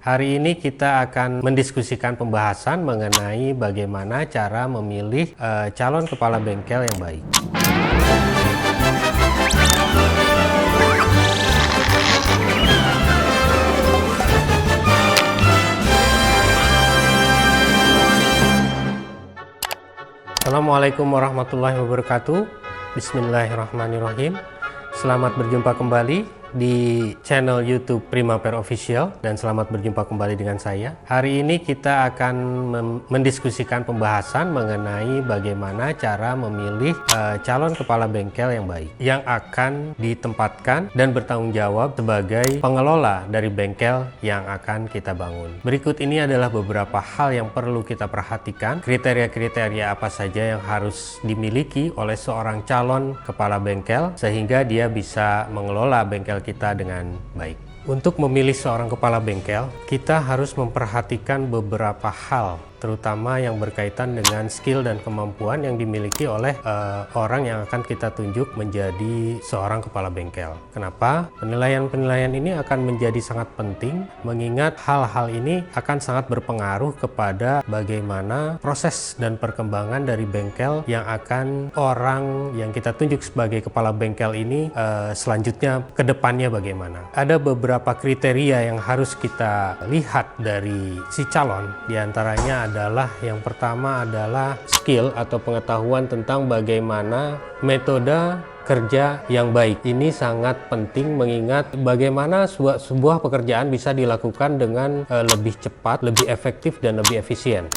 Hari ini kita akan mendiskusikan pembahasan mengenai bagaimana cara memilih calon kepala bengkel yang baik. Assalamualaikum warahmatullahi wabarakatuh. Bismillahirrahmanirrahim. Selamat berjumpa kembali di channel YouTube Primapare Official dan selamat berjumpa kembali dengan saya. Hari ini kita akan mendiskusikan pembahasan mengenai bagaimana cara memilih calon kepala bengkel yang baik yang akan ditempatkan dan bertanggung jawab sebagai pengelola dari bengkel yang akan kita bangun. Berikut ini adalah beberapa hal yang perlu kita perhatikan, kriteria-kriteria apa saja yang harus dimiliki oleh seorang calon kepala bengkel sehingga dia bisa mengelola bengkel kita dengan baik. Untuk memilih seorang kepala bengkel, kita harus memperhatikan beberapa hal, terutama yang berkaitan dengan skill dan kemampuan yang dimiliki oleh orang yang akan kita tunjuk menjadi seorang kepala bengkel. Kenapa? Penilaian-penilaian ini akan menjadi sangat penting, mengingat hal-hal ini akan sangat berpengaruh kepada bagaimana proses dan perkembangan dari bengkel yang akan orang yang kita tunjuk sebagai kepala bengkel ini selanjutnya ke depannya bagaimana. Ada beberapa kriteria yang harus kita lihat dari si calon, diantaranya adalah yang pertama adalah skill atau pengetahuan tentang bagaimana metode kerja yang baik. Ini sangat penting mengingat bagaimana sebuah pekerjaan bisa dilakukan dengan lebih cepat, lebih efektif dan lebih efisien,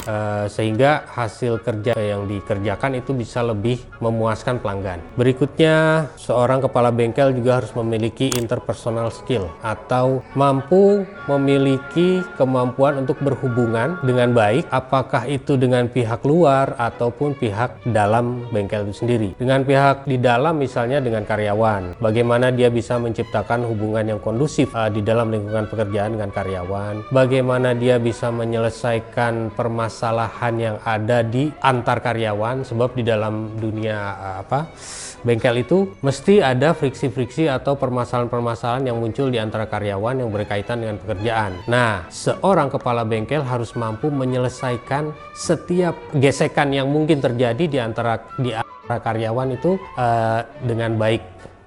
sehingga hasil kerja yang dikerjakan itu bisa lebih memuaskan pelanggan. Berikutnya, seorang kepala bengkel juga harus memiliki interpersonal skill atau mampu memiliki kemampuan untuk berhubungan dengan baik, apakah itu dengan pihak luar ataupun pihak dalam bengkel itu sendiri. Dengan pihak di dalam misalnya dengan karyawan, bagaimana dia bisa menciptakan hubungan yang kondusif di dalam lingkungan pekerjaan dengan karyawan, bagaimana dia bisa menyelesaikan permasalahan yang ada di antar karyawan, sebab di dalam dunia bengkel itu mesti ada friksi-friksi atau permasalahan-permasalahan yang muncul di antara karyawan yang berkaitan dengan pekerjaan. Nah, seorang kepala bengkel harus mampu menyelesaikan setiap gesekan yang mungkin terjadi di antara karyawan itu dengan baik.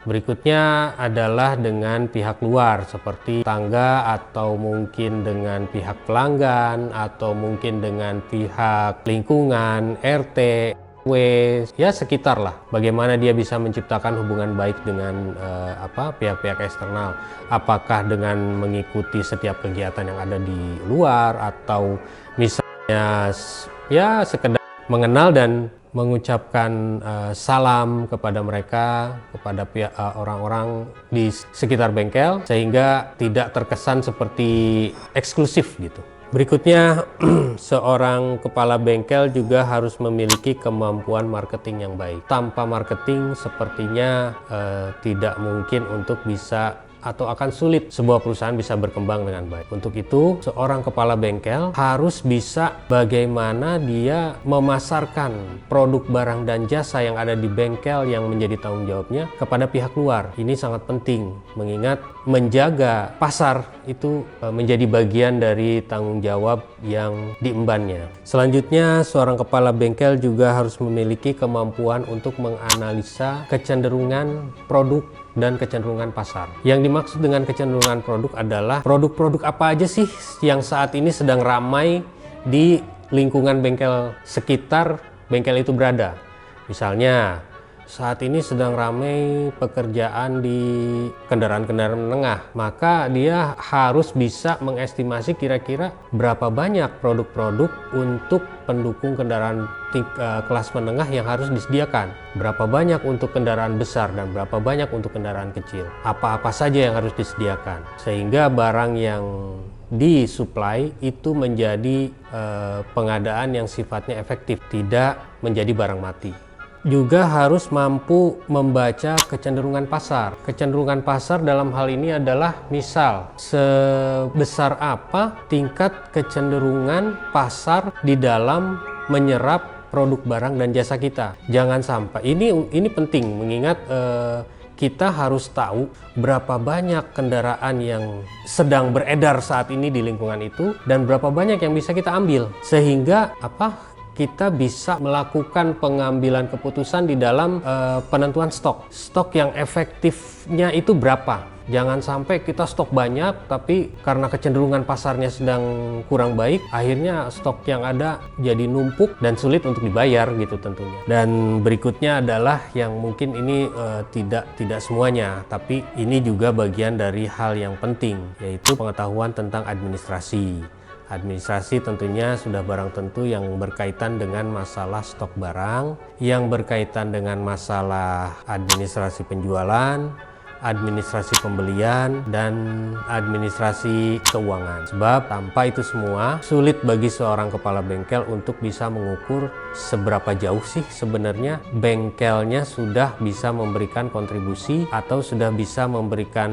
Berikutnya adalah dengan pihak luar seperti tangga atau mungkin dengan pihak pelanggan atau mungkin dengan pihak lingkungan, RT, W, ya sekitar lah. Bagaimana dia bisa menciptakan hubungan baik dengan pihak-pihak eksternal. Apakah dengan mengikuti setiap kegiatan yang ada di luar atau misalnya ya sekedar mengenal dan mengucapkan salam kepada mereka, kepada pihak orang-orang di sekitar bengkel sehingga tidak terkesan seperti eksklusif gitu. Berikutnya, seorang kepala bengkel juga harus memiliki kemampuan marketing yang baik. Tanpa marketing sepertinya tidak mungkin untuk bisa atau akan sulit sebuah perusahaan bisa berkembang dengan baik. Untuk itu, seorang kepala bengkel harus bisa bagaimana dia memasarkan produk barang dan jasa yang ada di bengkel yang menjadi tanggung jawabnya kepada pihak luar. Ini sangat penting, mengingat menjaga pasar itu menjadi bagian dari tanggung jawab yang diembannya. Selanjutnya, seorang kepala bengkel juga harus memiliki kemampuan untuk menganalisa kecenderungan produk dan kecenderungan pasar. Yang dimaksud dengan kecenderungan produk adalah produk-produk apa aja sih yang saat ini sedang ramai di lingkungan bengkel sekitar bengkel itu berada. Misalnya, saat ini sedang ramai pekerjaan di kendaraan-kendaraan menengah, maka dia harus bisa mengestimasi kira-kira berapa banyak produk-produk untuk pendukung kendaraan kelas menengah yang harus disediakan, berapa banyak untuk kendaraan besar dan berapa banyak untuk kendaraan kecil, apa-apa saja yang harus disediakan, sehingga barang yang disuplai itu menjadi pengadaan yang sifatnya efektif, tidak menjadi barang mati. Juga harus mampu membaca kecenderungan pasar. Kecenderungan pasar dalam hal ini adalah misal sebesar apa tingkat kecenderungan pasar di dalam menyerap produk barang dan jasa kita. Jangan sampai ini penting mengingat kita harus tahu berapa banyak kendaraan yang sedang beredar saat ini di lingkungan itu dan berapa banyak yang bisa kita ambil, sehingga kita bisa melakukan pengambilan keputusan di dalam penentuan stok yang efektifnya itu berapa. Jangan sampai kita stok banyak tapi karena kecenderungan pasarnya sedang kurang baik, akhirnya stok yang ada jadi numpuk dan sulit untuk dibayar gitu tentunya. Dan berikutnya adalah yang mungkin ini tidak semuanya, tapi ini juga bagian dari hal yang penting, yaitu pengetahuan tentang administrasi. Administrasi tentunya sudah barang tentu yang berkaitan dengan masalah stok barang, yang berkaitan dengan masalah administrasi penjualan, administrasi pembelian, dan administrasi keuangan. Sebab tanpa itu semua sulit bagi seorang kepala bengkel untuk bisa mengukur seberapa jauh sih sebenarnya bengkelnya sudah bisa memberikan kontribusi atau sudah bisa memberikan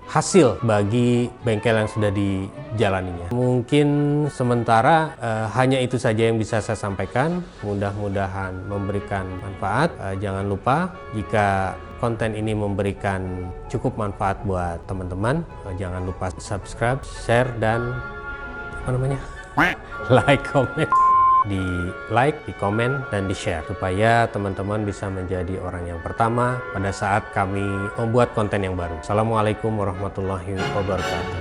hasil bagi bengkel yang sudah dijalaninya. Mungkin sementara hanya itu saja yang bisa saya sampaikan. Mudah-mudahan memberikan manfaat. Jangan lupa jika konten ini memberikan cukup manfaat buat teman-teman, jangan lupa subscribe, share, dan like, comment. Di like, di komen, dan di share supaya teman-teman bisa menjadi orang yang pertama pada saat kami membuat konten yang baru. Assalamualaikum warahmatullahi wabarakatuh.